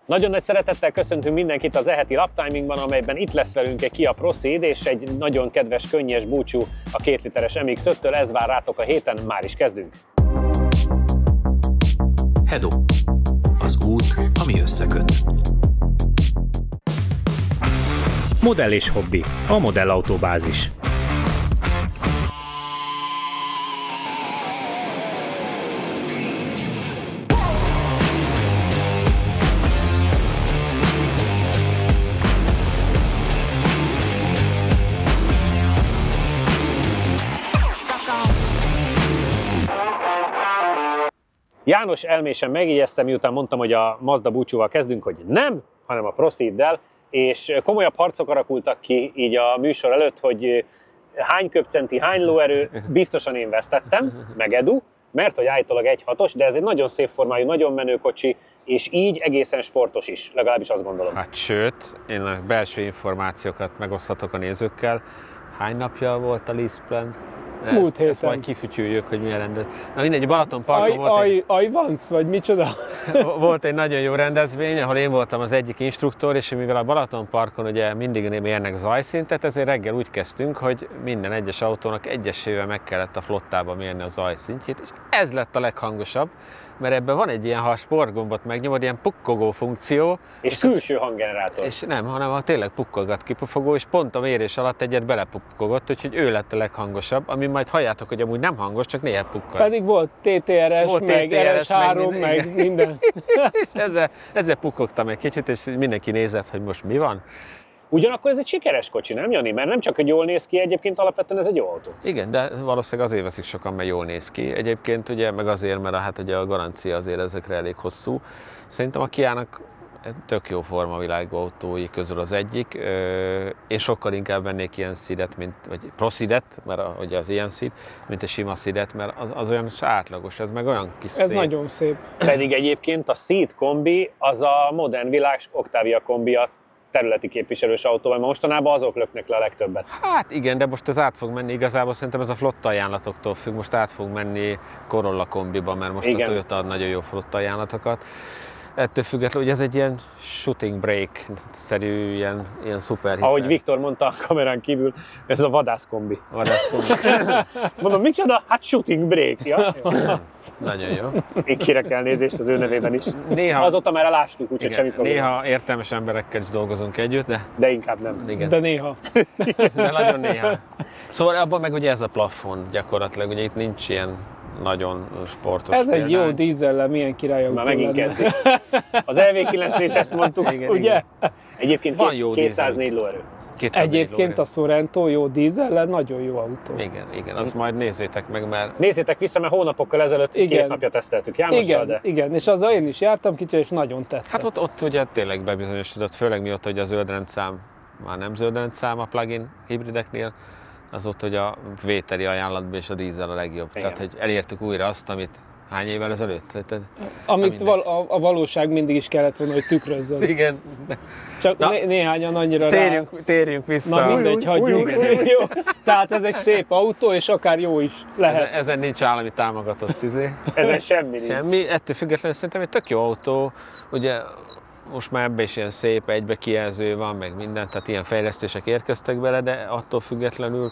Nagyon nagy szeretettel köszöntünk mindenkit az e-heti laptimingban, amelyben itt lesz velünk egy Kia Proceed és egy nagyon kedves, könnyes búcsú a 2 literes MX-5-től. Ez vár rátok a héten, már is kezdünk! Hedo. Az út, ami összeköt. Modell és hobbi. A Modellautóbázis. János elmésen megjegyezte, miután mondtam, hogy a Mazda búcsúval kezdünk, hogy nem, hanem a Proceeddel, és komolyabb harcok alakultak ki így a műsor előtt, hogy hány köbcenti, hány lóerő, biztosan én vesztettem, meg Edu, mert hogy állítólag 1.6-os, de ez egy nagyon szép formájú, nagyon menő kocsi, és így egészen sportos is, legalábbis azt gondolom. Hát sőt, én a belső információkat megoszthatok a nézőkkel. Hány napja volt a lease plan? Múlt héten. Ezt majd kifütyüljük, hogy milyen rendezvény. Na mindegy, Balatonparkon volt egy nagyon jó rendezvény, ahol én voltam az egyik instruktor, és mivel a Balatonparkon ugye mindig mérnek zajszintet, ezért reggel úgy kezdtünk, hogy minden egyes autónak egyesével meg kellett a flottába mérni a zajszintjét, és ez lett a leghangosabb, mert ebben van egy ilyen, ha a sportgombot megnyomod, ilyen pukkogó funkció. És külső hanggenerátor. És nem, hanem tényleg pukkogat kipufogó, és pont a mérés alatt egyet belepukkogott, úgyhogy ő lett a leghangosabb, ami majd halljátok, hogy amúgy nem hangos, csak néha pukkad. Pedig volt TTRS, meg RS3, meg minden. És ezzel pukkogtam egy kicsit, és mindenki nézett, hogy most mi van. Ugyanakkor ez egy sikeres kocsi, nem Jani? Mert nem csak, hogy jól néz ki, egyébként alapvetően ez egy jó autó. Igen, de valószínűleg azért veszik sokan, mert jól néz ki. Egyébként ugye, meg azért, mert hát ugye a garancia azért ezekre elég hosszú. Szerintem a Kiának tök jó formavilágú autói közül az egyik. Én sokkal inkább vennék ilyen Ceedet, vagy Proceedet, mert ugye az ilyen Ceed, mint a sima Ceedet, mert az olyan átlagos, ez meg olyan kis Ez szép. nagyon szép. Pedig egyébként a Ceed kombi az a modern világ Octavia kombia területi képviselős autó, mert mostanában azok löknek le a legtöbbet. Hát igen, de most ez át fog menni, igazából szerintem ez a flotta ajánlatoktól függ, most át fog menni Corolla kombiba, mert most igen. A Toyota ad nagyon jó flotta ajánlatokat. Ettől függetlenül, hogy ez egy ilyen shooting brake-szerű, ilyen szuper hiper. Ahogy Viktor mondta a kamerán kívül, ez a vadászkombi. Mondom, micsoda? Hát shooting brake. Ja? Nagyon jó. Én kérek elnézést az ő nevében is. Néha, azóta már elástuk, úgyhogy semmi probléma. Néha értelmes emberekkel is dolgozunk együtt, de inkább nem. Igen. De néha. De nagyon néha. Szóval abban meg ugye ez a plafon gyakorlatilag, ugye itt nincs ilyen nagyon sportos. Ez egy jó dízellel, milyen királyautó lenne. Már megint kezdik. Az LV9-nél is ezt mondtuk, igen, ugye? Igen. Egyébként van 204 lóerő. Egyébként a Sorento jó dízellel, nagyon jó autó. Igen, azt majd nézzétek meg, mert... Nézzétek vissza, mert hónapokkal ezelőtt 2 napja teszteltük Jánossal, de... Igen, és azzal én is jártam kicsit, és nagyon tetszett. Hát ott ugye tényleg bebizonyosodott, főleg miatt, hogy a zöldrendszám, már nem zöldrendszám a plug-in hibrideknél, az ott, hogy a vételi ajánlatban és a dízel a legjobb. Igen. Tehát, hogy elértük újra azt, amit hány évvel ezelőtt? Amit a valóság mindig is kellett volna, hogy tükrözzön. Igen. Csak néhányan annyira térjünk vissza. Na mindegy, hagyjuk. Jó. Tehát ez egy szép autó, és akár jó is lehet. Ezen nincs állami támogatott Ezen semmi nincs. Semmi. Ettől függetlenül szerintem egy tök jó autó. Ugye most már ebben is ilyen szép egybe kijelző van, meg minden, tehát ilyen fejlesztések érkeztek bele, de attól függetlenül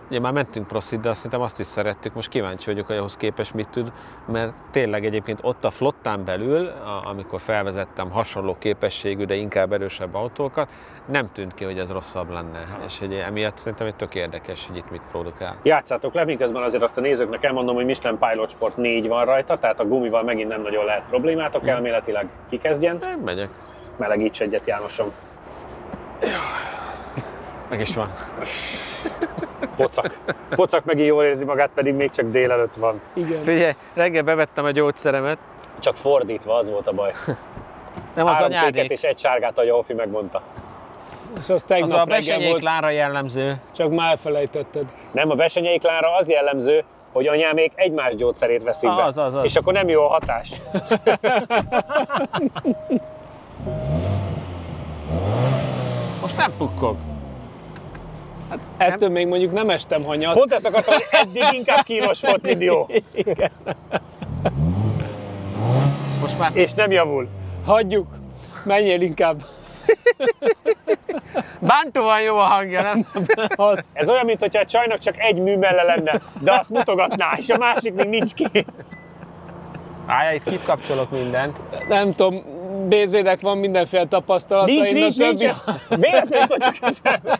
ugye már mentünk Proceeddel, szerintem azt is szerettük, most kíváncsi vagyok, hogy ahhoz képest mit tud, mert tényleg egyébként ott a flottán belül, amikor felvezettem hasonló képességű, de inkább erősebb autókat, nem tűnt ki, hogy ez rosszabb lenne, és hogy emiatt szerintem egy tök érdekes, hogy itt mit produkál. Játszátok le, miközben azért azt a nézőknek elmondom, hogy Michelin Pilot Sport 4 van rajta, tehát a gumival megint nem nagyon lehet problémátok, elméletileg kikezdjen. Én megyek. Melegíts egyet, Jánosom. Meg is van. Pocak megint jól érzi magát, pedig még csak délelőtt van. Igen. Figyelj, reggel bevettem a gyógyszeremet. Csak fordítva, az volt a baj. Nem az 3 anyádék. kéket és 1 sárgát, ahogy a Hofi megmondta. És az tegnap az a reggel Besenyei volt, Klánra jellemző. csak már elfelejtetted. Nem, a Besenyei Klánra az jellemző, hogy anyámék egymás gyógyszerét veszik be. Az. És akkor nem jó a hatás. Most nem pukkog. Hát ettől még mondjuk nem estem hanyat. Pont ezt akartam, hogy eddig inkább kínos volt, mint jó. Igen. Most már... És nem javul. Hagyjuk. Menjél inkább. Bántóan jó a hangja, nem? Az. Ez olyan, mintha a csajnak csak egy műmelle lenne, de azt mutogatná, és a másik még nincs kész. Állj, itt kikapcsolok mindent. Nem tudom, BZ-nek van mindenféle tapasztalata. Nincs, véletlenül jutott csak eszembe.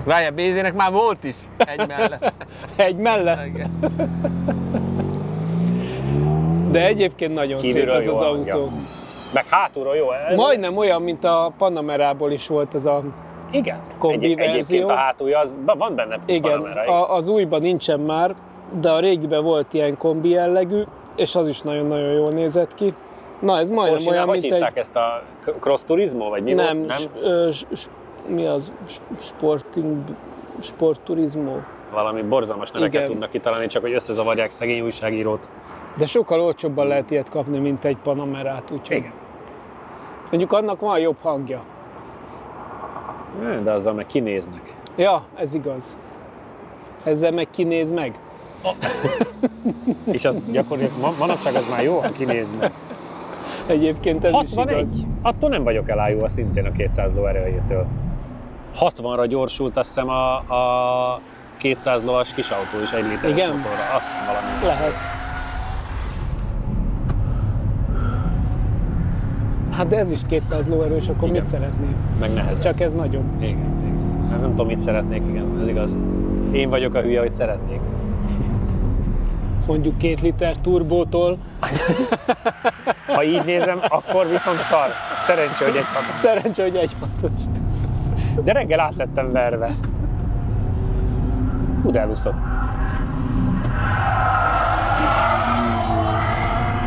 Várjál, BZ-nek már volt is egy mellett. Egy melle. De egyébként nagyon Kívülről szép ez jó az a autó. hangja. Meg hátulról jó. Ez Majdnem olyan, mint a Panamerából is volt ez a... igen. kombi Egyébként verzió. a hátulja, az, van benne plusz Igen, Panamera. az újban nincsen már, de a régiben volt ilyen kombi jellegű, és az is nagyon-nagyon jól nézett ki. Na, ez majdnem Orsinál olyan, hogy mint hívták egy... ezt a Cross Turismo, vagy mi Nem, volt? Nem? Mi az? Sportturizmo. Valami borzalmas neveket Igen. tudnak kitalálni, csak hogy összezavarják szegény újságírót. De sokkal olcsóbban lehet ilyet kapni, mint egy Panamerát, úgyhogy... Igen. Mondjuk annak van jobb hangja. De azzal meg kinéznek. Ja, ez igaz. Ezzel meg kinéz meg. És az gyakorlatilag manapság az már jó, ha kinéznek. Egyébként ez is 61. igaz. Attól nem vagyok elájulva szintén a 200 lóerőjétől. 60-ra gyorsult azt hiszem a 200 lovas kis autó is 1 literes Igen? motorra. Azt hiszem valami. Lehet. Hát de ez is 200 lóerős, akkor Igen. mit szeretnél? Meg nehezebb. Csak ez nagyobb. Igen. Hát nem tudom, mit szeretnék, igen, ez igaz. Én vagyok a hülye, hogy szeretnék. Mondjuk 2 liter turbótól. Ha így nézem, akkor viszont szar. Szerencsé, hogy egy hatos. Szerencsé, hogy 1.6-os. De reggel át lettem verve. Hú, de elúszott.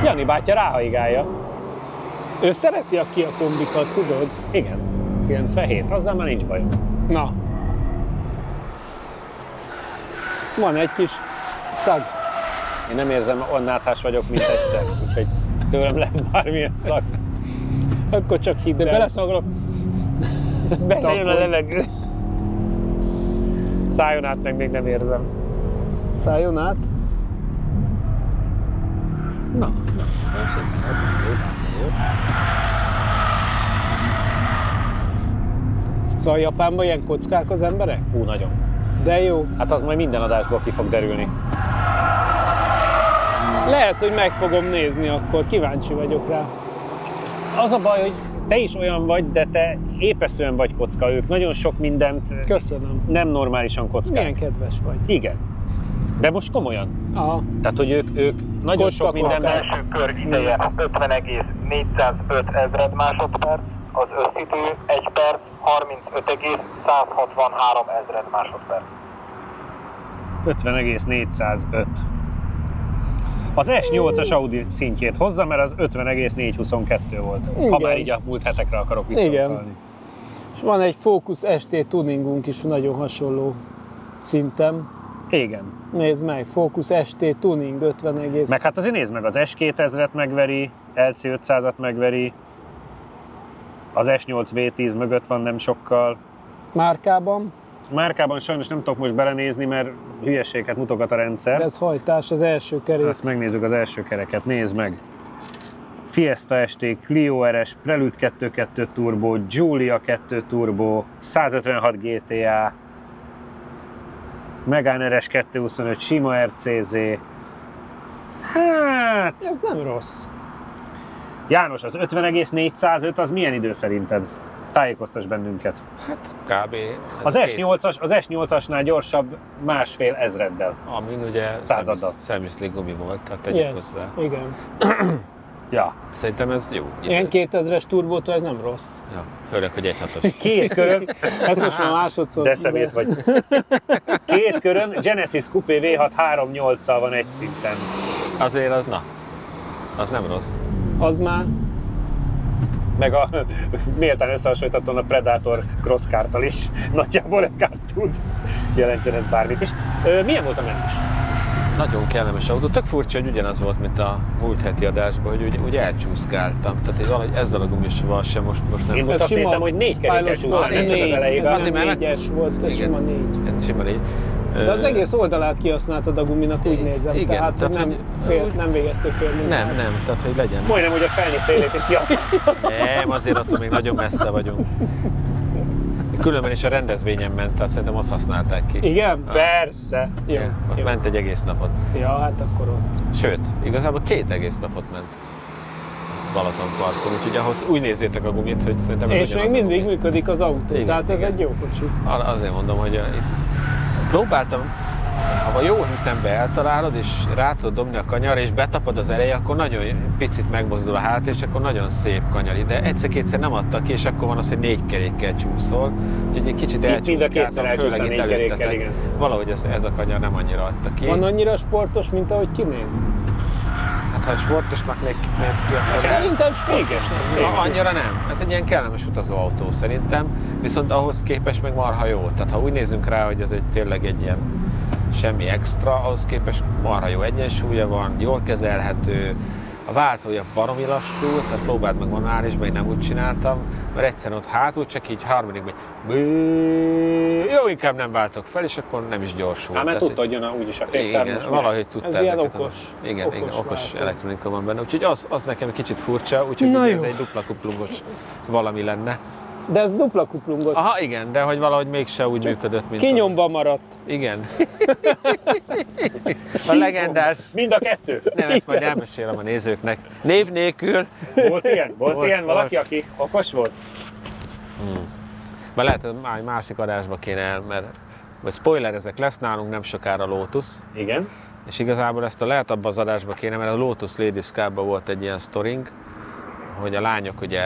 Jani bátya ráhaigálja. Ő szereti a Kia kombikat, tudod? Igen. 97, azzal már nincs bajom. Na. Van egy kis szag. Én nem érzem, olyan náthás vagyok, mint egyszer. Úgyhogy tőlem lehet bármilyen szak. Akkor csak hidd el. Beleszagolok. Bejön a levegő. Szájon át meg még nem érzem. Szálljon át. Na, ez szépen, ez nem jó. Szóval Japánban ilyen kockák az emberek? Hú, nagyon. De jó. Hát az majd minden adásból ki fog derülni. Lehet, hogy meg fogom nézni akkor. Kíváncsi vagyok rá. Az a baj, hogy te is olyan vagy, de te épeszően vagy kocka. Ők nagyon sok mindent Köszönöm. nem normálisan kockák. Milyen kedves vagy. Igen. De most komolyan. Aha. Tehát, hogy ők nagyon Kocka, sok mindenben... Első kör ideje 50,405 ezred másodperc, az összidő 1 perc 35,163 ezred másodperc. 50,405. Az S8-as Audi szintjét hozza, mert az 50,422 volt. Ha Igen. már így a múlt hetekre akarok visszautalni. És van egy Focus ST tuningunk is nagyon hasonló szinten. Igen. Nézd meg, Focus ST tuning 50 egész. Meg hát azért nézd meg, az S2000-et megveri, LC500-at megveri, az S8 V10 mögött van nem sokkal. Márkában, Márkában sajnos nem tudok most belenézni, mert hülyeséget mutogat a rendszer. de ez hajtás az első kerék. Azt megnézzük az első kereket, nézd meg. Fiesta ST, Clio RS, Prelude 2.2 Turbo, Giulia 2 Turbo, 156 GTA, Megane RS 225, sima RCZ. Hát... Ez nem rossz. János, az 50,405 az milyen idő szerinted? Tájékoztass bennünket. Hát kb. Az S8-asnál gyorsabb 1,5 ezreddel. Amin ugye Századdal. szemüszli gumi volt, tehát tegyük Yes. hozzá. Igen. Ja. Szerintem ez jó. Ilyen 2000-es turbótól ez nem rossz. Ja, főleg, hogy 1.6-os. Két körön, Ez most már másodszor. de szemét vagy. Két körön Genesis Coupé V6 3.8-szal van egy szinten. Azért az, na, az nem rossz. Az már Meg a méltán összehasonlíthatóan a Predator Crosscarttal is. Nagyjából akár tud. Jelentsen ez bármit is. Milyen volt a menés? Nagyon kellemes autó. Tök furcsa, hogy ugyanaz volt, mint a múlt heti adásban, hogy úgy elcsúszkáltam. Tehát hogy valahogy ezzel a gumival sem most nem. Én most Ez azt sima néztem, hogy 4 kerékkel Pilot csúsztál, nem csak az négy. elejében. Ez Azért, nem mert- 4-es volt, ez Igen. sima 4. Ez sima 4. De az egész oldalát kihasználtad a guminak, úgy nézem. Igen, tehát hogy nem végeztél fél munkát. Nem, tehát hogy legyen. Majdnem, hogy a felni szélét is kihasználtam. Nem, azért attól még nagyon messze vagyunk. Különben is a rendezvényen ment, tehát szerintem azt használták ki. Igen? Persze. Jó. Igen, azt Jó. ment egy egész napot. Ja, hát akkor ott. Sőt, igazából 2 egész napot ment Balatonparton, úgyhogy ahhoz úgy nézzétek a gumit, hogy szerintem ez És még ugyanaz a mindig gumi. működik az autó, Igen, tehát ez igen. egy jó kocsi. Azért mondom, hogy próbáltam, ha jó ütembe eltalálod, és rá tudod dobni a kanyarra, és betapad az eleje, akkor nagyon picit megmozdul a hát, és akkor nagyon szép kanyar. De egyszer-kétszer nem adta ki, és akkor van az, hogy 4 kerékkel csúszol. Úgyhogy egy kicsit Itt mind a kétszer elcsúszkáltam, főleg elcsúsztál itt 4 kerékkel, előttetek. igen. Valahogy ez a kanyar nem annyira adta ki. Van annyira sportos, mint ahogy kinéz? Hát ha sportosnak néz ki, akkor Szerintem sportosnak néz ki. annyira nem. Ez egy ilyen kellemes utazóautó szerintem, viszont ahhoz képest meg marha jó. Tehát ha úgy nézünk rá, hogy ez tényleg egy ilyen semmi extra, ahhoz képest marha jó egyensúlya van, jól kezelhető, a váltója baromi lassú, tehát próbáld meg manuálisban, én nem úgy csináltam, mert egyszerűen ott hátul csak így harmadikban jó, inkább nem váltok fel, és akkor nem is gyorsul. Hát mert Tehát- tudta, hogy jön úgyis a féktár. igen, most valahogy tudta Ez ilyen ezeket okos, igen, okos váltó. elektronika van benne, úgyhogy az nekem kicsit furcsa, úgyhogy Na ugye jó. ez egy dupla kuplungos valami lenne. De ez dupla kuplungos. Aha, igen, de hogy valahogy mégse úgy működött, mint Kinyomva maradt. Igen. A legendás. Mind a kettő. Nem, ezt majd elmesélem a nézőknek. Név nélkül. Volt ilyen? Volt Volt, ilyen valaki, volt. aki okos volt? Mert lehet, hogy már egy másik adásba kéne el, mert vagy spoilerezek, lesz nálunk nem sokára Lotus. Igen. És igazából ezt lehet abban az adásba kéne, mert a Lotus Ladies Cup-ban volt egy ilyen sztorink, hogy a lányok ugye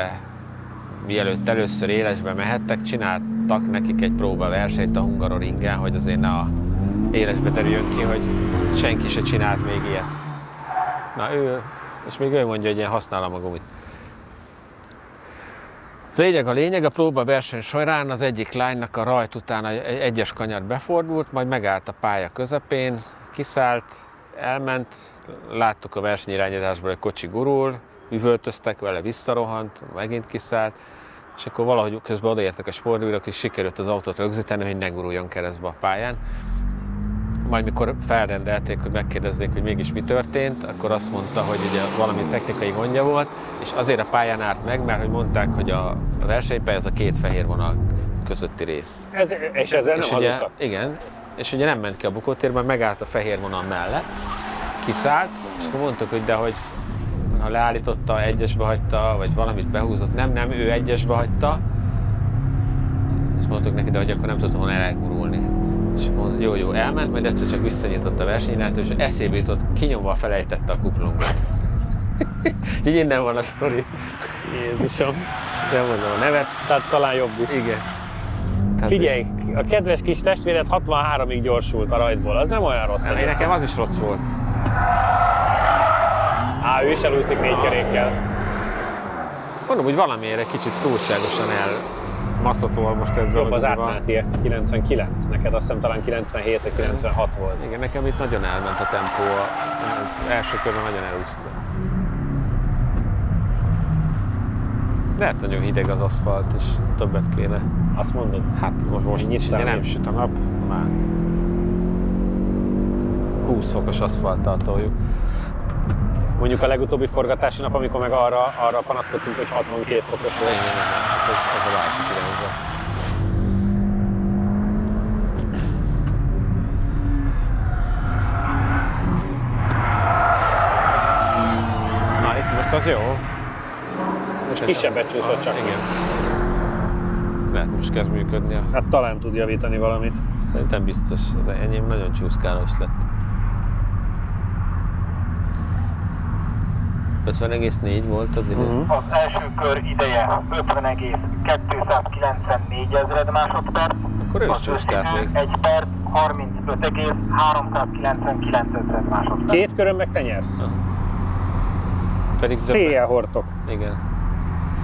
mielőtt először élesbe mehettek, csináltak nekik egy próbaversenyt a Hungaroringen, hogy azért ne a élesbe terüljön ki, hogy senki se csinált még ilyet. Na ő, és még ő mondja, hogy ilyen használom a gumit. A próbaverseny során az egyik lánynak a rajt után egy egyes kanyar befordult, majd megállt a pálya közepén, kiszállt, elment, láttuk a versenyirányításból, hogy kocsi gurul, üvöltöztek vele, visszarohant, megint kiszállt, és akkor valahogy közben odaértek a sportbírók, és sikerült az autót rögzíteni, hogy ne guruljon keresztbe a pályán. Majd mikor felrendelték, hogy megkérdezzék, hogy mégis mi történt, akkor azt mondta, hogy ugye valami technikai gondja volt, és azért a pályán állt meg, mert hogy mondták, hogy a versenypálya az a 2 fehér vonal közötti rész. És ezzel nem És ugye, hazudtak. igen, és ugye nem ment ki a bukótérben, megállt a fehér vonal mellett, kiszállt, és akkor mondtuk, hogy de hogy ha leállította, egyesbe hagyta, vagy valamit behúzott, nem, ő egyesbe hagyta, és mondtuk neki, de hogy akkor nem tudott volna elgurulni. És akkor mondta, jó, elment, majd egyszer csak visszanyitott a versenyirányító, és eszébe jutott, kinyomva felejtette a kuplungot. Így innen van a sztori. Jézusom. Nem mondom a nevet. Tehát talán jobb is. Igen. Hát, Figyelj, a kedves kis testvéred 63-ig gyorsult a rajtból, az nem olyan rossz. én nekem az is rossz volt. Ő is elúszik 4 kerékkel. Mondom, hogy valamiért egy kicsit túlságosan elmaszatol most ezzel Jobb az a gumival. átmeneti 99, neked azt hiszem talán 97 vagy 96 volt. Igen, nekem itt nagyon elment a tempó, az első körben nagyon elúszta. Lehet nagyon hideg az aszfalt, és többet kéne. Azt mondod? Hát most Ennyit is, ugye nem számít? süt a nap, már 20 fokos aszfalttal toljuk. Mondjuk a legutóbbi forgatási nap, amikor meg arra panaszkodtunk, hogy 62 fokos volt. Igen, ez a másik irányba. Na, itt most az jó. Most kisebbet csúszott csak. Igen. Lehet most kezd működni. Hát talán tud javítani valamit. Szerintem biztos. Az enyém nagyon csúszkálós lett. 50,4 volt az idő. Az első kör ideje 50,294 ezred másodperc. Akkor ő is Az csúszkált összidő még. 1 perc 35,399 ezred másodperc. 2 körön meg te nyersz. Pedig Széjjel hordtok. Igen.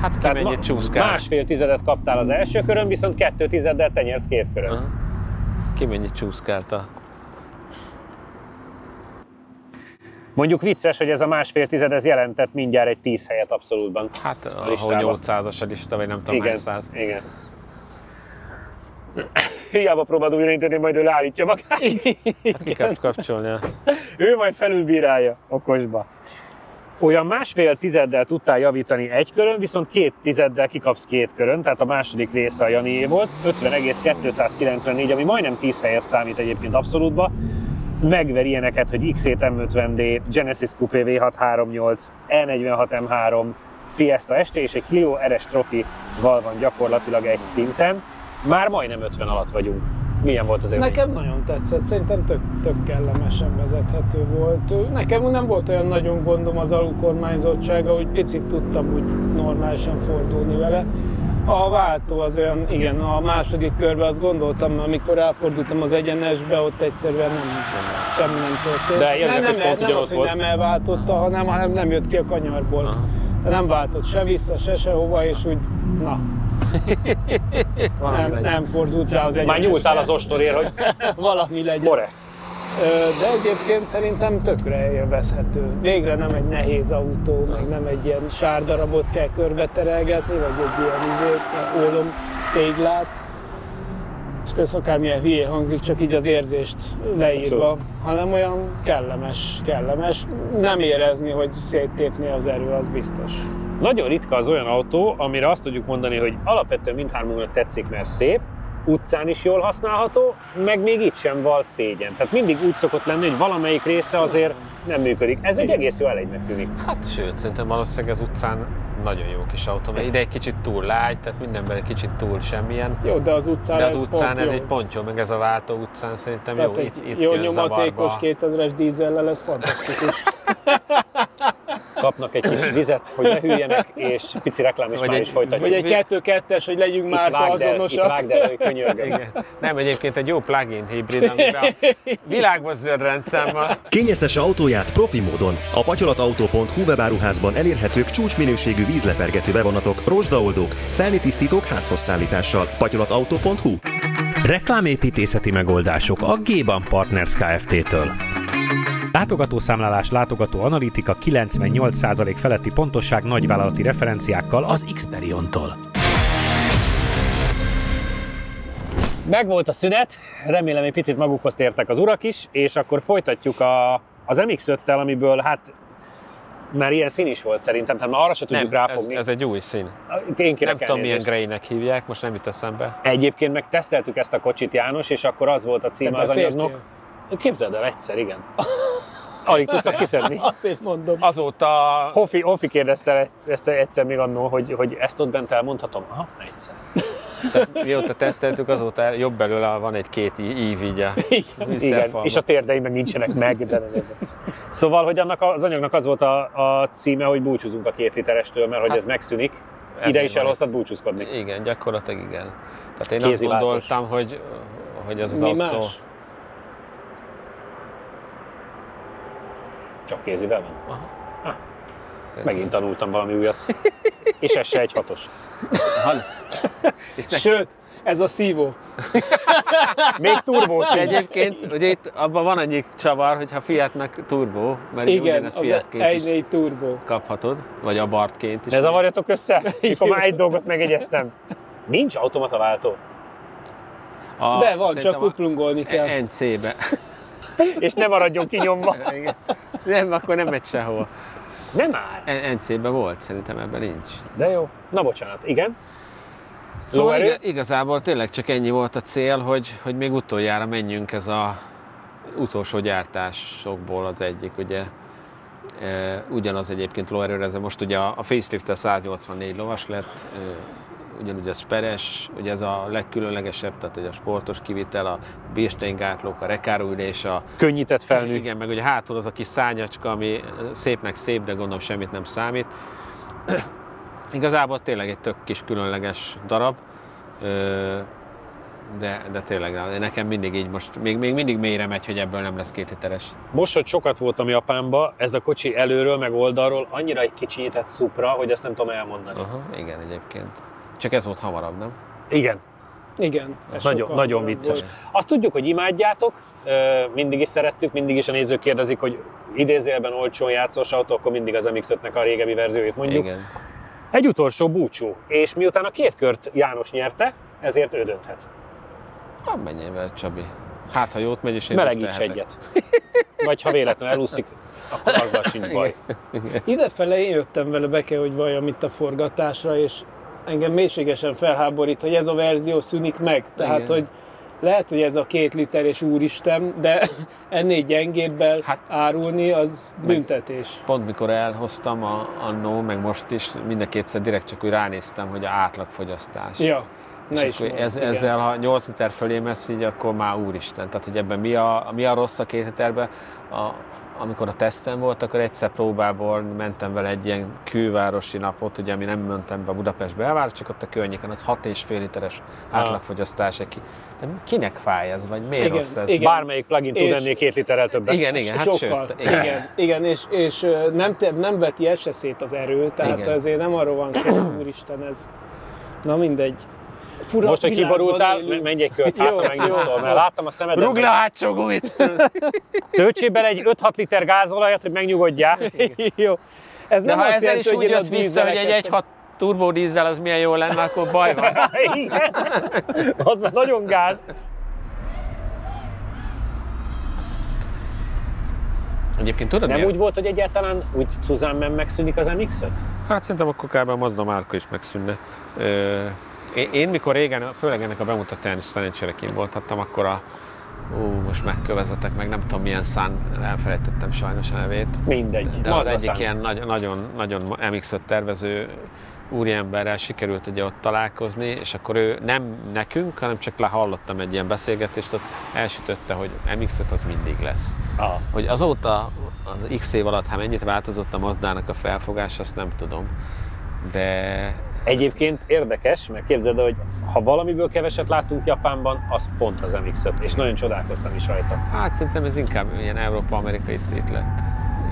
Hát ki Tehát mennyit csúszkál. másfél tizedet kaptál az első körön, viszont 2 tizeddel te nyersz 2 körön. Aha. Ki mennyit csúszkálta. Mondjuk vicces, hogy ez a másfél tized, ez jelentett mindjárt egy 10 helyet abszolútban. Hát ahol listában. 800-as a lista, vagy nem tudom hány Igen, száz. igen. Hiába próbálod újraindítani, majd ő leállítja magát. Ki kell kapcsolni. Ő majd felülbírálja okosba. Olyan 1,5 tizeddel tudtál javítani egy körön, viszont 2 tizeddel kikapsz 2 körön, tehát a második része a Janié volt, 50,294, ami majdnem 10 helyet számít egyébként abszolútba. Megver ilyeneket, hogy X7 M50D, Genesis Coupé V638, E46 M3, Fiesta ST és egy Clio RS Trophy-val van gyakorlatilag egy szinten. Már majdnem 50 alatt vagyunk. Milyen volt az élmény? Nekem nagyon tetszett, szerintem tök kellemesen vezethető volt. Nekem nem volt olyan nagyon gondom az alulkormányzottsága, hogy picit tudtam úgy normálisan fordulni vele. A váltó az olyan, igen, a második körben azt gondoltam, amikor elfordultam az egyenesbe, ott egyszerűen semmi nem történt. De érdekes pont nem az, hogy nem elváltotta, hanem nem jött ki a kanyarból. De nem váltott se vissza, se sehova, és úgy, na. Nem fordult rá az egyenesre. Már nyúltál az ostorért, hogy valami legyen. Bore. De egyébként szerintem tökre élvezhető. Végre nem egy nehéz autó, meg nem egy ilyen sárdarabot kell körbe terelgetni, vagy egy ilyen ólom téglát. És ez akármilyen hülyé hangzik, csak így az érzést leírva, hanem olyan kellemes. Nem érezni, hogy széttépné az erő, az biztos. Nagyon ritka az olyan autó, amire azt tudjuk mondani, hogy alapvetően mindhármunknak tetszik, mert szép, utcán is jól használható, meg még itt sem val szégyen. Tehát mindig úgy szokott lenni, hogy valamelyik része azért nem működik. Ez egy egész jó elegynek tűnik. Hát sőt, szerintem valószínűleg az utcán nagyon jó kis autó, mert ide egy kicsit túl lágy, tehát mindenben egy kicsit túl semmilyen. Jó, de az utcán, ez egy pont jó, meg ez a váltó utcán szerintem tehát jó. Itt jó nyomatékos 2000-es dízellel, ez fantasztikus. Kapnak egy kis vizet, hogy ne hűljenek, és pici reklám is már is folytatjuk. Vagy egy 2-2-es, hogy legyünk márka azonosak. Itt vágd el, hogy könyörgök. Nem, egyébként egy jó plug-in hibrid, amiben a világos zöld rendszámmal. Kényeztesse autóját profi módon. A patyolatauto.hu webáruházban elérhetők csúcsminőségű vízlepergető bevonatok, rozsdaoldók, felnitisztítók házhozszállítással. patyolatauto.hu. Reklámépítészeti megoldások a G-Ban Partners Kft-től. Látogatószámlálás, látogatóanalitika, 98% feletti pontosság nagyvállalati referenciákkal az Xperiontól. Megvolt a szünet, remélem egy picit magukhoz tértek az urak is, és akkor folytatjuk az MX-5-tel, amiből hát már ilyen szín is volt szerintem, tehát már arra se tudjuk ráfogni. Ez egy új szín. Nem tudom, milyen Grey-nek hívják, most nem jut eszembe. Egyébként meg teszteltük ezt a kocsit, János, és akkor az volt a címe az anyagnak. Képzeld el, egyszer, igen. Alig tudtak kiszedni. Azért mondom. Azóta... Hofi kérdezte ezt egyszer még annól, hogy ezt ott bent elmondhatom? Aha, egyszer. Tehát, mióta teszteltük, azóta jobb belőle van egy-két ív így a igen, és a térdei meg nincsenek meg. De. Szóval, hogy annak az anyagnak az volt a címe, hogy búcsúzunk a 2 literestől, mert hogy ez megszűnik. Ide is elhoztad búcsúzkodni. Igen, gyakorlatilag igen. Tehát én azt gondoltam, hogy ez az autó... Más? Csak kézivel van? Aha. Megint tanultam valami újat. És ez se egy 6-os. Sőt, ez a szívó. Még turbós. Egyébként, ugye itt abban van annyi csavar, hogyha Fiatnak turbó, mert igen, ugyanez Fiatként is 1.4 turbó. kaphatod, vagy Abartként is. Ne zavarjatok össze, mikor már egy dolgot megjegyeztem. Nincs automataváltó. De van, csak kuplungolni kell. NC-be. És ne maradjon kinyomva. Nem, akkor nem megy sehol. Nem már. NC-ben volt, szerintem ebben nincs. De jó. Na bocsánat, igen. Szóval igazából tényleg csak ennyi volt a cél, hogy még utoljára menjünk ez a utolsó gyártásokból az egyik, ugye. Ugyanaz egyébként lóerőre, ez most ugye a facelift-tel 184 lovas lett, ugyanúgy ez speres, ugye ez a legkülönlegesebb, tehát hogy a sportos kivitel, a bírsteingátlók, a rekárülés, a... Könnyített felnő. Igen, meg ugye hátul az a kis szárnyacska, ami szépnek szép, de gondolom semmit nem számít. Igazából tényleg egy tök kis különleges darab, de tényleg nekem mindig így most, még mindig mélyre megy, hogy ebből nem lesz 2 literes. Most, hogy sokat voltam Japánban, ez a kocsi előről, meg oldalról annyira egy kicsinyített Supra, hogy ezt nem tudom elmondani. Aha, igen, egyébként. Csak ez volt hamarabb, nem? Igen. Igen. Nagyon vicces. Volt. Azt tudjuk, hogy imádjátok, mindig is szerettük, mindig is a nézők kérdezik, hogy idézőjelben olcsón játszós autó, akkor mindig az MX-5-nek a régebbi verzióit mondjuk. Igen. Egy utolsó búcsú, és miután a 2 kört János nyerte, ezért ő dönthet. Hát menjél vele, Csabi. Hát, ha jót megy, és én Melegíts egyet. Vagy ha véletlenül elúszik, akkor azzal sincs baj. Idefele én jöttem vele, be kell, hogy valljam itt a forgatásra, és engem mélységesen felháborít, hogy ez a verzió szűnik meg. Tehát, igen. hogy lehet, hogy ez a 2 liter és úristen, de ennél gyengébbel árulni, az büntetés. Pont mikor elhoztam annó, meg most is, mind a kétszer direkt csak úgy ránéztem, hogy a átlagfogyasztás. Ja, és akkor ezzel, ha 8 liter fölé messz, így akkor már úristen. Tehát, hogy ebben mi a rossz a 2 literben, amikor a teszten volt, akkor egyszer próbából mentem vele egy ilyen külvárosi napot, ugye, ami nem mentem be Budapest belváros, csak ott a környéken, az 6,5 literes átlagfogyasztás. De kinek fáj ez, vagy miért rossz ez? Igen. Bármelyik plugin tud ennél 2 literrel többet. Igen, hát sokkal. sőt. Igen, és nem veti el se szét az erő, tehát ezért nem arról van szó, hogy úristen ez. Na mindegy. Fura most, hogy kiborultál, menj egy kört, hát megnyugszol, mert láttam a szemeden. Rugd le a hátsó gumit! Töltsél bele egy 5-6 liter gázolajat, hogy megnyugodjál. Jó. Ez de nem ha azt ezzel jelenti, is úgy jössz vissza, hogy egy 1.6 turbódízzel az milyen jó lenne, akkor baj van. Igen, az már nagyon gáz. Egyébként tudod, nem úgy volt, hogy egyáltalán úgy Suzanne megszűnik az MX-5? Hát szerintem akkor kb. A Mazda márka is megszűnne. Én mikor régen, főleg ennek a bemutatón is szerencsére kint voltattam, akkor most megkövezetek, meg nem tudom milyen szán, elfelejtettem sajnos a nevét. Mindegy. De az egyik ilyen nagyon MX-5 tervező úriemberrel sikerült ugye ott találkozni, és akkor ő nem nekünk, hanem csak hallottam egy ilyen beszélgetést, ott elsütötte, hogy MX-5 az mindig lesz. Hogy azóta, az X év alatt, hát mennyit változott a Mazdának a felfogás, azt nem tudom. De egyébként érdekes, mert képzeld el, hogy ha valamiből keveset láttunk Japánban, az pont az MX-5, és nagyon csodálkoztam is rajta. Hát szerintem ez inkább ilyen Európa-Amerika itt lett.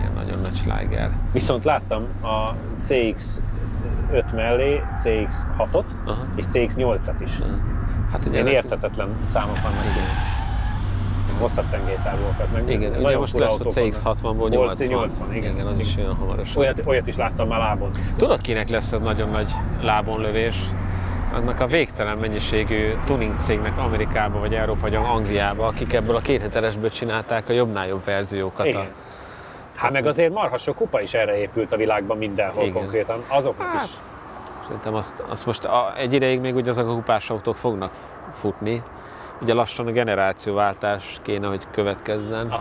Ilyen nagyon nagy sláger. Viszont láttam a CX-5 mellé CX-6-ot, és CX-8-at is. Hát ugye ilyen érthetetlen számok vannak. Igen. Hosszabb tengelytávúakat meg. Igen, ugye most lesz a CX-60-ból 80. Igen, az is olyan hamarosan. Olyat is láttam már lábon. Tudod, kinek lesz ez nagyon nagy lábonlövés? Annak a végtelen mennyiségű tuning cégnek Amerikába, vagy Európa, vagy Angliába, akik ebből a 2 literesből csinálták a jobbnál jobb verziókat. Igen. Hát meg azért marha sok kupa is erre épült a világban mindenhol. Igen. Konkrétan. Azoknak is. Szerintem azt most egy ideig még ugye azok a kupás autók fognak futni. Ugye lassan a generációváltás kéne, hogy következzen.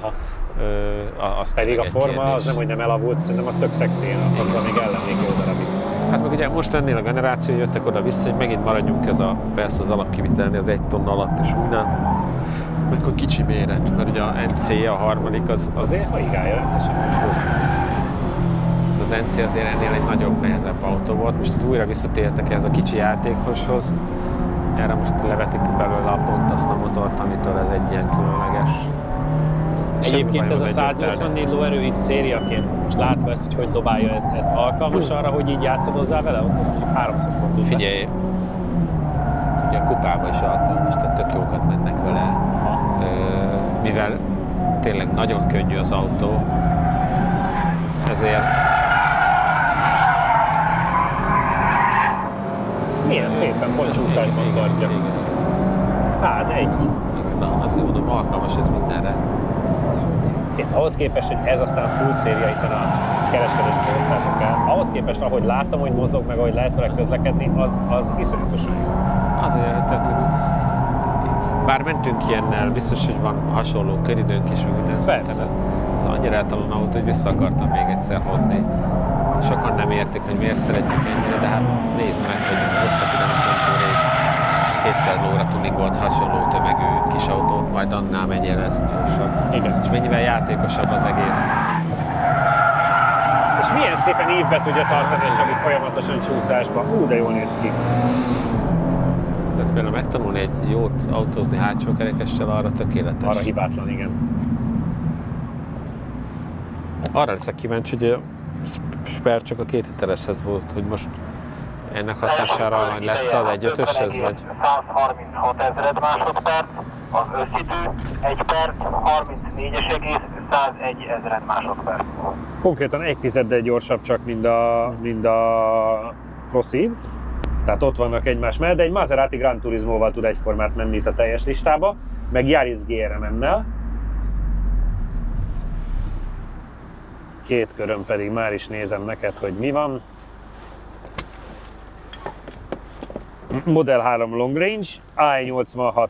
Pedig a forma az nem, hogy nem elavult, szerintem az tök szexi, akkor még ellennék jó darabig. Hát meg ugye most ennél a generáció jöttek oda-vissza, hogy megint maradjunk persze az alapkivitelni az 1 tonna alatt és újnál. Meg akkor kicsi méret, mert ugye a NC a harmadik az... Azért haigálja rendesen. Az NC azért ennél egy nagyobb, nehezebb autó volt. Most újra visszatértek ez a kicsi játékoshoz. Erre most levetik belőle a pont azt a motort, amitől ez egy ilyen különleges. Egyébként ez a 184 lóerő így szériaként, most látva ezt, hogy dobálja, ez alkalmas arra, hogy így játszadozzál vele? Ott az mondjuk 3-szor fordul. Figyelj, ugye a kupába is alkalmas, tehát tök jókat mennek vele. Mivel tényleg nagyon könnyű az autó, ezért... Milyen szépen pontcsúszásban tartja. 101. Na, azért mondom, alkalmas ez mindenre. Ahhoz képest, hogy ez aztán full széria, hiszen a kereskedőt hoztátok el, ahhoz képest, ahogy láttam, hogy mozog, meg ahogy lehet vele közlekedni, az iszonyatosan jó. Azért, tehát bár mentünk ilyennel, biztos, hogy van hasonló köridőnk is, meg minden szinten. Ez annyira eltalán autó, hogy vissza akartam még egyszer hozni. Sokan nem értik, hogy miért szeretjük ennyire, de hát nézd meg, hogy hoztak ide most egy 200 lóra tuningolt hasonló tömegű kis autót, majd annál mennyire lesz gyorsabb. Igen. És mennyivel játékosabb az egész. És milyen szépen évbe tudja tartani a Csabi folyamatosan csúszásba. De jól néz ki. Ez például megtanulni egy jót autózni hátsó kerekessel, arra tökéletes. Arra hibátlan, igen. Arra leszek kíváncsi, hogy a Sper csak a 2 litereshez volt, hogy most ennek hatására majd lesz az 1.5-öshez, vagy? 136 ezred másodperc, az összidő 1 perc, 34,101 ezred másodperc. Konkrétan 1 tizeddel gyorsabb csak, mint a Proceed. Tehát ott vannak egymás mellett, de egy Maserati Gran Turismo-val tud egyformát menni itt a teljes listába, meg Yaris GRM-nel. Két köröm pedig már is nézem neked, hogy mi van. Model 3 Long Range, AI86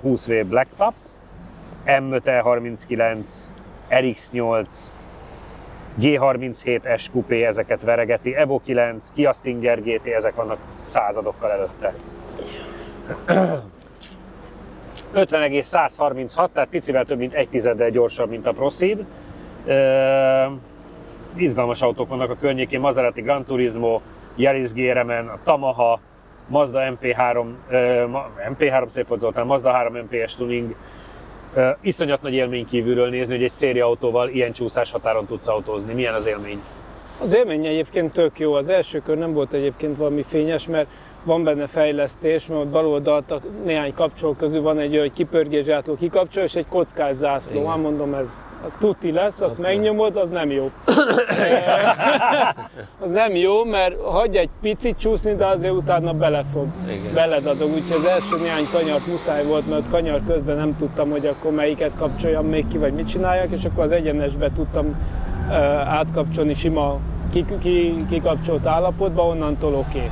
20V Blacktop, M5 E39, RX8, G37 S Coupé, ezeket veregeti, Evo 9, Kia Stinger GT, ezek vannak századokkal előtte. 50,136, tehát picivel több mint egy tizeddel gyorsabb, mint a Proceed. Izgalmas autók vannak a környékén, Maserati Gran Turismo, Yaris GRM-en, a Tamaha, Mazda MP3, MP3 szép volt Zoltán, Mazda 3 MPS tuning. Iszonyat nagy élmény kívülről nézni, hogy egy szériaautóval ilyen csúszás határon tudsz autózni. Milyen az élmény? Az élmény egyébként tök jó. Az első kör nem volt egyébként valami fényes, mert van benne fejlesztés, mert ott bal oldalt a néhány kapcsoló közül van egy olyan kipörgésgátló kikapcsol, és egy kockás zászló. Hát mondom, ez a tuti lesz, azt megnyomod, az nem jó. Az nem jó, mert hagyj egy picit csúszni, de azért utána belefog. Beledadog. Úgyhogy az első néhány kanyart muszáj volt, mert kanyar közben nem tudtam, hogy akkor melyiket kapcsoljam még ki, vagy mit csináljak, és akkor az egyenesbe tudtam átkapcsolni sima kikapcsolt állapotba, onnantól oké.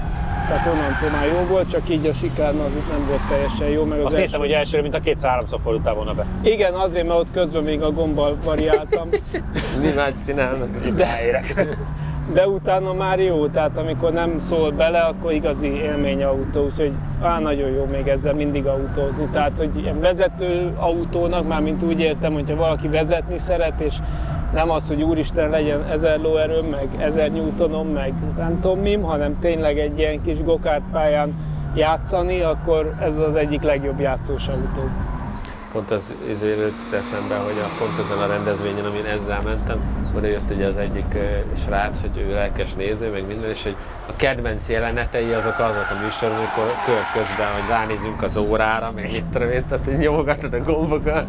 Tehát onnantól már jó volt, csak így a sikán az itt nem volt teljesen jó. Meg az azt néztem, hogy elsőre, mint a 2-3-szor fordultál volna be. Igen, azért, mert ott közben még a gombbal variáltam. Mi más csinálnak? De utána már jó, tehát amikor nem szól bele, akkor igazi élményautó, úgyhogy nagyon jó még ezzel mindig autózni. Tehát, hogy ilyen vezető autónak, mármint úgy értem, hogyha valaki vezetni szeret, és nem az, hogy úristen legyen 1000 lóerőm, meg 1000 newtonom, meg nem tudom mim, hanem tényleg egy ilyen kis go-kart pályán játszani, akkor ez az egyik legjobb játszós autó. Pont ez jött eszembe, hogy pont ezen a rendezvényen, amin ezzel mentem, oda jött ugye az egyik srác, hogy ő lelkes néző, meg minden, és hogy a kedvenc jelenetei azok a műsoron, amikor kör közben, hogy ránézünk az órára, meg itt tehát hogy nyomogatod a gombokat.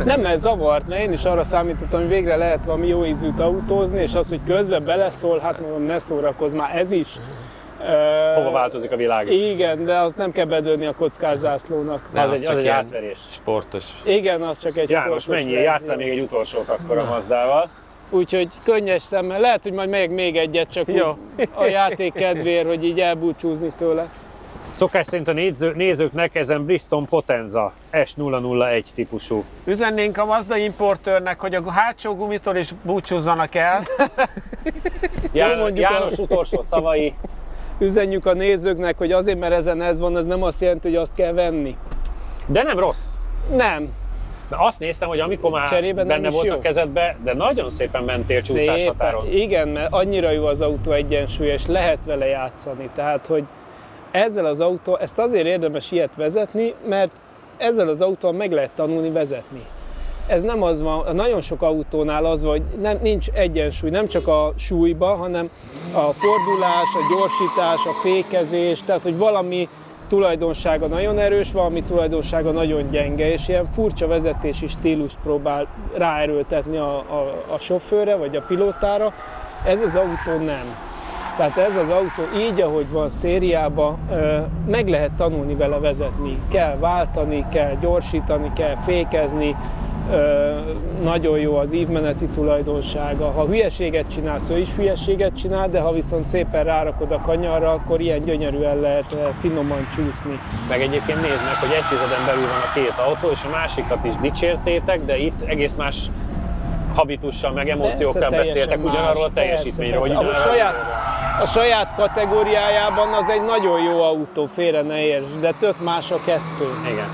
Nem, mert zavart, mert én is arra számítottam, hogy végre lehet valami jó ízűt autózni, és az, hogy közben beleszól, hát mondom, ne szórakozz, már ez is. Hova változik a világ? Igen, de azt nem kell bedőlni a kockás zászlónak. Az egy átverés. Sportos. Igen, az csak egy János, sportos menjél, játsszál még egy utolsót akkor a Mazdával. Úgyhogy könnyes szemmel, lehet, hogy majd megyek még egyet, csak a játék kedvéért, hogy így elbúcsúzni tőle. Szokás szerint a nézőknek ezen Bridgestone Potenza S001 típusú. Üzennénk a Mazda importőrnek, hogy a hátsó gumitól is búcsúzzanak el. János utolsó szavai. Üzenjük a nézőknek, hogy azért, mert ezen ez van, az nem azt jelenti, hogy azt kell venni. De nem rossz. Nem. De azt néztem, hogy amikor már cserében benne volt jó. a kezedbe, de nagyon szépen mentél csúszás határon. Igen, mert annyira jó az autó egyensúlyos, lehet vele játszani. Tehát, hogy ezzel az autó, ezt azért érdemes ilyet vezetni, mert ezzel az autóval meg lehet tanulni vezetni. Ez nem az van, nagyon sok autónál az van, hogy nincs egyensúly, nem csak a súlyba, hanem a fordulás, a gyorsítás, a fékezés, tehát hogy valami tulajdonsága nagyon erős, valami tulajdonsága nagyon gyenge, és ilyen furcsa vezetési stílust próbál ráerőltetni a sofőrre vagy a pilótára. Ez az autó nem. Tehát ez az autó így, ahogy van szériában, meg lehet tanulni vele vezetni. Kell váltani, kell gyorsítani, kell fékezni, nagyon jó az ívmeneti tulajdonsága. Ha hülyeséget csinálsz, ő is hülyeséget csinál, de ha viszont szépen rárakod a kanyarra, akkor ilyen gyönyörűen lehet finoman csúszni. Meg egyébként nézd meg, hogy egy tizeden belül van a két autó, és a másikat is dicsértétek, de itt egész más habitussal, meg emóciókkal beszéltek ugyanarról a teljesítményről. A saját kategóriájában az egy nagyon jó autó, félre ne érts, de tök más a kettő. Igen.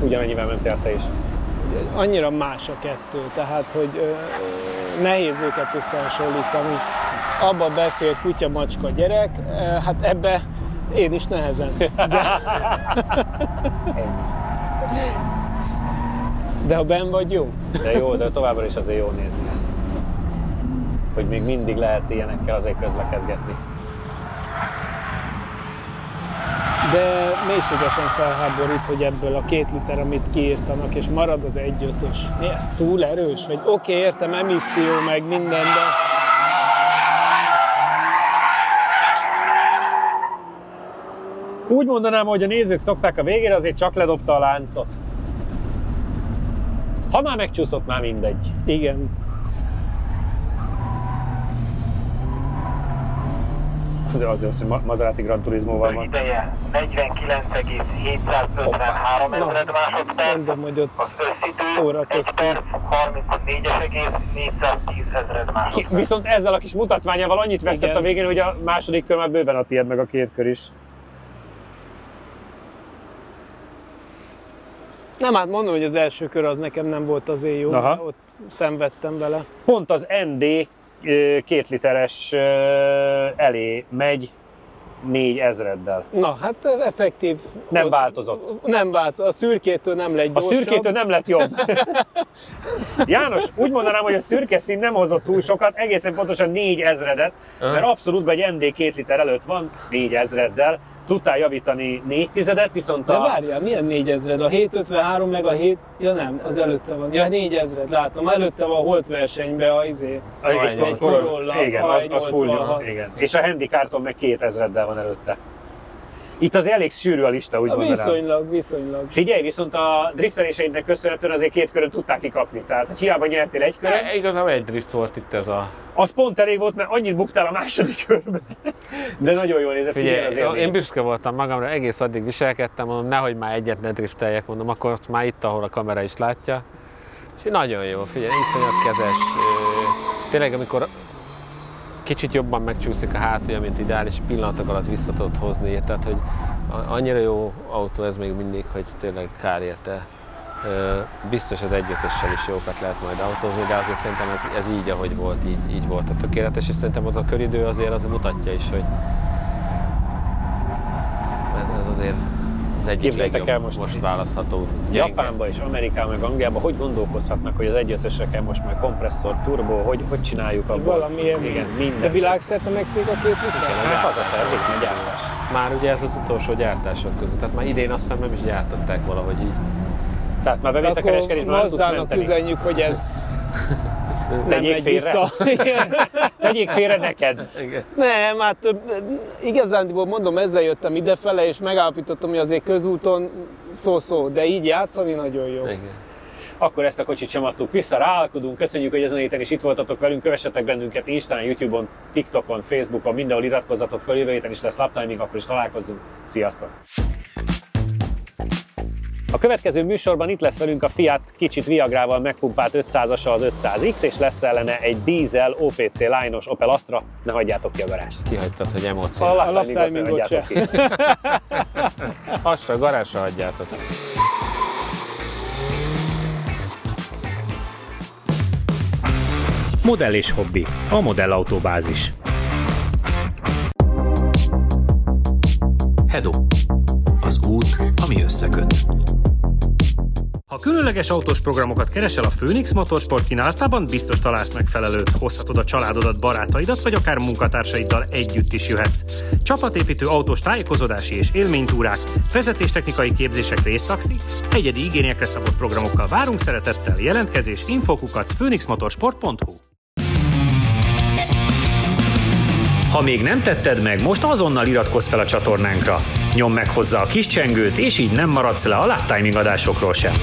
Ugyanannyivel mentél te is. Annyira más a kettő, tehát hogy nehéz őket összehasonlítani. Abba befér kutya, macska, gyerek, hát ebbe én is nehezen. De ha benn vagy, jó. De jó, de továbbra is azért jó nézni ezt. Hogy még mindig lehet ilyenekkel azért közlekedgetni. De mélységesen felháborít, hogy ebből a 2 liter, amit kiírtanak, és marad az 1.5-ös. Mi ez túl erős? Vagy oké, értem, emisszió, meg minden, de... Úgy mondanám, hogy a nézők szokták a végére, azért csak ledobta a láncot. Ha már megcsúszott, már mindegy. Igen. De azért, hogy Maserati Gran Turismo-val van. Ideje 49,753 ezred másodperc. Mondom, hogy ott Az összidő 1 szórakoztunk. perc 34,410 ezred másodperc. Viszont ezzel a kis mutatványával annyit vesztett Igen. a végén, hogy a második kör már bőven a tiéd, meg a 2 kör is. Nem, hát mondom, hogy az első kör az nekem nem volt azért jó, Aha. mert ott szenvedtem vele. Pont az ND 2 literes elé megy 4000-del. Na, hát effektív. Nem változott. Nem változott. A szürkétől nem lett A gyorsabb. szürkétől nem lett jobb. János, úgy mondanám, hogy a szürke szín nem hozott túl sokat, egészen pontosan 4000-et, mert abszolút egy ND 2 liter előtt van 4000-del, tudtál javítani 4 tizedet, viszont De várjál, milyen 4000? A 753 meg a 7... Ja nem, az előtte van. Ja, 4000, látom. Előtte van a Holt versenyben egy Corolla, igen, az full nyom, igen. És a handicárton meg 2000-del van előtte. Itt az elég sűrű a lista, úgy mondanám. Viszonylag. Figyelj, viszont a drifteléseidnek köszönhetően azért 2 körön tudták kikapni, tehát hogy hiába nyertél 1 körön. Igazából egy drift volt itt ez a... Az pont elég volt, mert annyit buktál a második körben. De nagyon jól nézett, figyelj az Figyelj, én büszke voltam magamra, egész addig viselkedtem, mondom, nehogy már egyet ne drifteljek, mondom, akkor ott már itt, ahol a kamera is látja. És nagyon jó, figyelj, iszonyat kezes. Tényleg, amikor kicsit jobban megcsúszik a hátulja, mint ideális, pillanatok alatt vissza tudod hozni, tehát hogy annyira jó autó ez még mindig, hogy tényleg kár érte. Biztos az 1.5-össel is jókat lehet majd autózni, de azért szerintem ez így, ahogy volt, így volt a tökéletes, és szerintem az a köridő az mutatja is, hogy ez azért az egyik legjobb most választható. Japánban és Amerikában, meg Angliában hogy gondolkozhatnak, hogy az 1.5-ösre kell most már kompresszor, turbo, hogy csináljuk abból? Valamilyen. Igen, minden. De világszerte megszűnik a 2 liter? Hát hazafelé, a gyártás. Már ugye ez az utolsó gyártások között, tehát már idén azt hiszem nem is gyártották valahogy így. Tehát már bevész a kereskedésben, már tudsz Mazdának menteni. üzenjük, hogy ez nem Tegyék megy félre. vissza. Igen. Tegyék félre neked. Nem, hát igazándiból mondom, ezzel jöttem idefele, és megállapítottam, hogy azért közúton szó-szó, de így játszani nagyon jó. Igen. Akkor ezt a kocsit sem adtuk vissza, ráalkodunk, köszönjük, hogy ezen a héten is itt voltatok velünk, kövessetek bennünket Instán, YouTube-on, TikTokon, Facebookon, mindenhol iratkozzatok fel, jövő héten is lesz laptiming, akkor is találkozzunk, sziasztok! A következő műsorban itt lesz velünk a Fiat kicsit Viagrával megpumpált 500-asa, az 500X, és lesz ellene egy dízel OPC Line-os Opel Astra, ne hagyjátok ki a garást. Kihagytad, hogy emóció. A laptimingot laptimingot se. ki. Asra, garázsra hagyjátok. Modell és hobbi. A Modellautóbázis. Hedo. Az út, ami összeköt. Ha különleges autós programokat keresel a Phoenix Motorsport kínálatában, biztos találsz megfelelőt. Hozhatod a családodat, barátaidat, vagy akár munkatársaiddal együtt is jöhetsz. Csapatépítő autós tájékozódási és élménytúrák, vezetéstechnikai képzések, résztaxi, egyedi igényekre szabott programokkal várunk szeretettel. Jelentkezés info@phoenixmotorsport.hu. Ha még nem tetted meg, most azonnal iratkozz fel a csatornánkra. Nyomd meg hozzá a kis csengőt, és így nem maradsz le a laptiming adásokról sem.